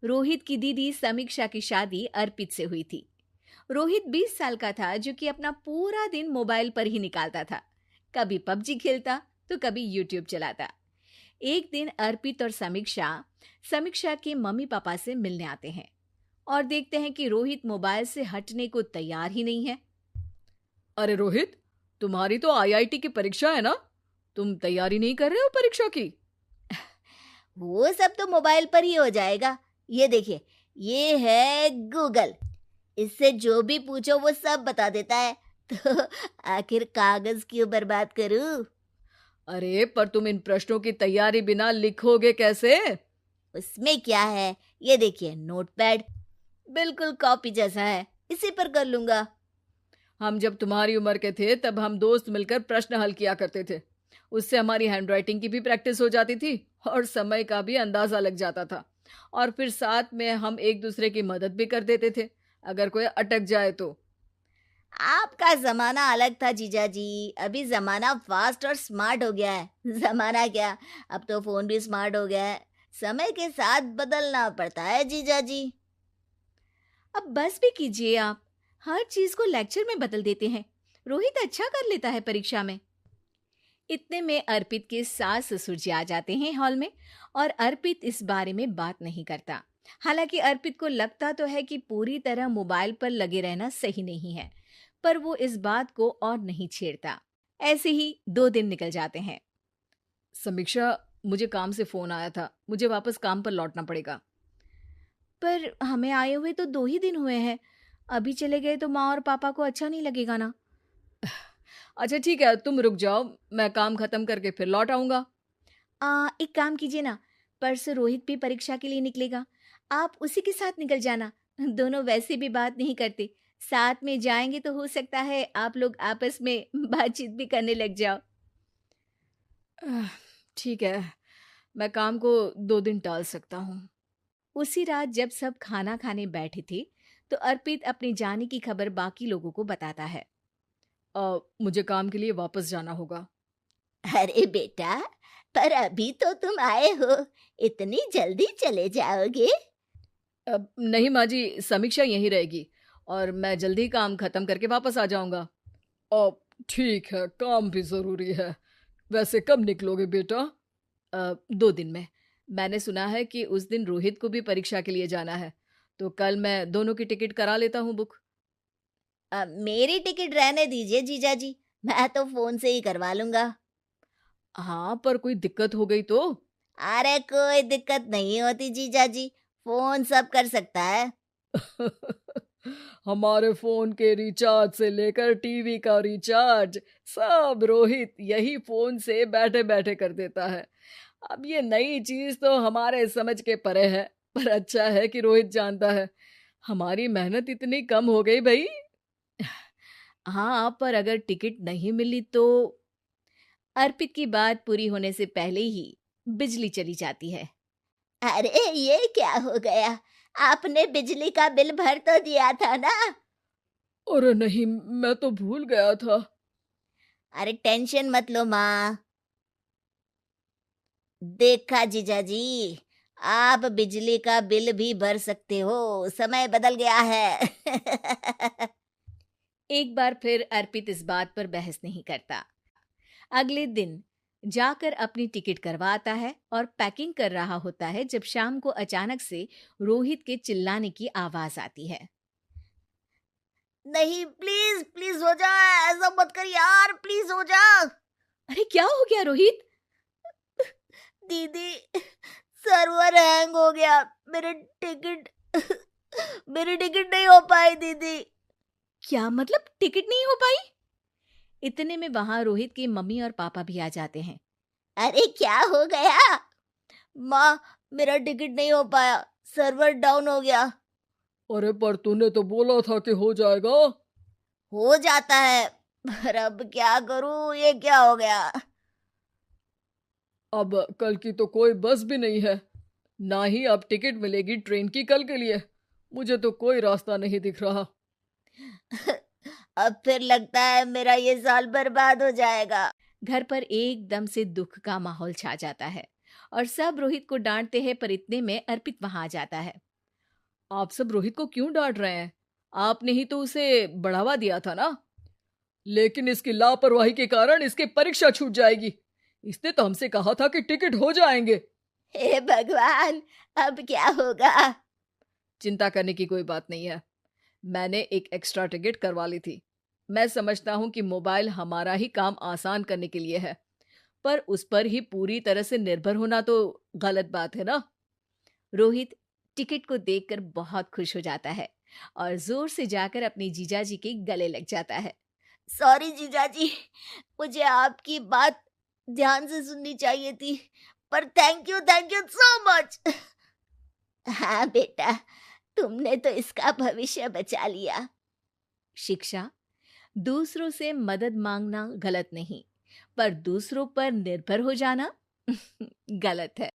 रोहित की दीदी समीक्षा की शादी अर्पित से हुई थी। रोहित 20 साल का था, जो कि अपना पूरा दिन मोबाइल पर ही निकालता था। कभी पबजी खेलता तो कभी यूट्यूब चलाता। एक दिन अर्पित और समीक्षा समीक्षा के मम्मी पापा से मिलने आते हैं और देखते हैं कि रोहित मोबाइल से हटने को तैयार ही नहीं है। अरे रोहित, तुम्हारी तो आईआईटी की परीक्षा है ना? तुम तैयारी नहीं कर रहे हो परीक्षा की? वो सब तो मोबाइल पर ही हो जाएगा। ये देखिए, ये है गूगल। इससे जो भी पूछो वो सब बता देता है। तो आखिर कागज क्यों बर्बाद करूं? अरे पर तुम इन प्रश्नों की तैयारी बिना लिखोगे कैसे? उसमें क्या है, ये देखिए नोटपैड, बिल्कुल कॉपी जैसा है, इसी पर कर लूंगा। हम जब तुम्हारी उम्र के थे तब हम दोस्त मिलकर प्रश्न हल किया करते थे। उससे हमारी हैंडराइटिंग की भी प्रैक्टिस हो जाती थी और समय का भी अंदाजा लग जाता था। और फिर साथ में हम एक दूसरे की मदद भी कर देते थे अगर कोई अटक जाए तो। आपका जमाना अलग था जीजा जी। अभी जमाना फास्ट और स्मार्ट हो गया है। जमाना क्या, अब तो फोन भी स्मार्ट हो गया है। समय के साथ बदलना पड़ता है जीजा जी। अब बस भी कीजिए आप, हर चीज को लेक्चर में बदल देते हैं। रोहित अच्छा कर लेता है परीक्षा में। इतने में अर्पित के सास ससुर जी आ जाते हैं हॉल में, और अर्पित इस बारे में बात नहीं करता। हालांकि अर्पित को लगता तो है कि पूरी तरह मोबाइल पर लगे रहना सही नहीं है, पर वो इस बात को और नहीं छेड़ता। ऐसे ही 2 दिन निकल जाते हैं। समीक्षा, मुझे काम से फोन आया था, मुझे वापस काम पर लौटना पड़ेगा। पर हमें आए हुए तो 2 ही दिन हुए हैं। अभी चले गए तो माँ और पापा को अच्छा नहीं लगेगा ना। अच्छा ठीक है, तुम रुक जाओ, मैं काम खत्म करके फिर लौट आऊंगा। एक काम कीजिए ना, परसों रोहित भी परीक्षा के लिए निकलेगा, आप उसी के साथ निकल जाना। दोनों वैसे भी बात नहीं करते, साथ में जाएंगे तो हो सकता है आप लोग आपस में बातचीत भी करने लग जाओ। आह, ठीक है, मैं काम को 2 दिन टाल सकता हूँ। उसी रात जब सब खाना खाने बैठे थे, तो अर्पित अपने जाने की खबर बाकी लोगों को बताता है। मुझे काम के लिए वापस जाना होगा। अरे बेटा, पर अभी तो तुम आए हो, इतनी जल्दी चले जाओगे? नहीं माँ जी, समीक्षा यहीं रहेगी और मैं जल्दी काम खत्म करके वापस आ जाऊंगा। ठीक है, काम भी जरूरी है। वैसे कब निकलोगे बेटा? 2 दिन में। मैंने सुना है कि उस दिन रोहित को भी परीक्षा के लिए जाना है, तो कल मैं दोनों की टिकट करा लेता हूँ बुक। मेरी टिकट रहने दीजिए जीजा जी, मैं तो फोन से ही करवा लूंगा। हाँ, पर कोई दिक्कत हो गई तो? अरे कोई दिक्कत नहीं होती जीजा जी, फोन सब कर सकता है। हमारे फोन के रिचार्ज से लेकर टीवी का रिचार्ज सब रोहित यही फोन से बैठे बैठे कर देता है। अब ये नई चीज तो हमारे समझ के परे है, पर अच्छा है कि रोहित जानता है। हमारी मेहनत इतनी कम हो गई भाई। हाँ, पर अगर टिकट नहीं मिली तो? अर्पित की बात पूरी होने से पहले ही बिजली चली जाती है। अरे ये क्या हो गया, आपने बिजली का बिल भर तो दिया था ना? अरे नहीं, मैं तो भूल गया था। अरे टेंशन मत लो माँ। देखा जीजा जी, आप बिजली का बिल भी भर सकते हो, समय बदल गया है। एक बार फिर अर्पित इस बात पर बहस नहीं करता। अगले दिन जाकर अपनी टिकट करवाता है और पैकिंग कर रहा होता है, जब शाम को अचानक से रोहित के चिल्लाने की आवाज आती है। नहीं, प्लीज प्लीज हो जा, ऐसा मत कर यार, प्लीज हो जा। अरे क्या हो गया रोहित? दीदी, सर्वर हैंग हो गया, मेरे टिकट मेरी टिकट नहीं हो पाई दीदी। क्या मतलब टिकट नहीं हो पाई? इतने में वहां रोहित की मम्मी और पापा भी आ जाते हैं। अरे क्या हो गया? माँ, मेरा टिकट नहीं हो पाया, सर्वर डाउन हो गया। अरे पर तूने तो बोला था कि हो जाएगा। हो जाता है, पर अब क्या करूं, ये क्या हो गया? अब कल की तो कोई बस भी नहीं है, ना ही अब टिकट मिलेगी ट्रेन की कल के लिए। मुझे तो कोई रास्ता नहीं दिख रहा। अब फिर लगता है मेरा ये साल बर्बाद हो जाएगा। घर पर एकदम से दुख का माहौल छा जाता है और सब रोहित को डांटते हैं, पर इतने में अर्पित वहां आ जाता है। आप सब रोहित को क्यों डांट रहे हैं? आपने ही तो उसे बढ़ावा दिया था ना। लेकिन इसकी लापरवाही के कारण इसकी परीक्षा छूट जाएगी। इसने तो हमसे कहा था कि टिकट हो जाएंगे। हे भगवान, अब क्या होगा? चिंता करने की कोई बात नहीं है। मैंने एक एक्स्ट्रा टिकट करवा ली थी। मैं समझता हूँ कि मोबाइल हमारा ही काम आसान करने के लिए है, पर उस पर ही पूरी तरह से निर्भर होना तो गलत बात है ना। रोहित टिकट को देखकर बहुत खुश हो जाता है और जोर से जाकर अपने जीजाजी के गले लग जाता है। सॉरी जीजाजी, मुझे आपकी बात ध्यान से सुननी चाहिए थी, पर थैंक यू सो मच। हाँ बेटा, तुमने तो इसका भविष्य बचा लिया। शिक्षा, दूसरों से मदद मांगना गलत नहीं, पर दूसरों पर निर्भर हो जाना गलत है।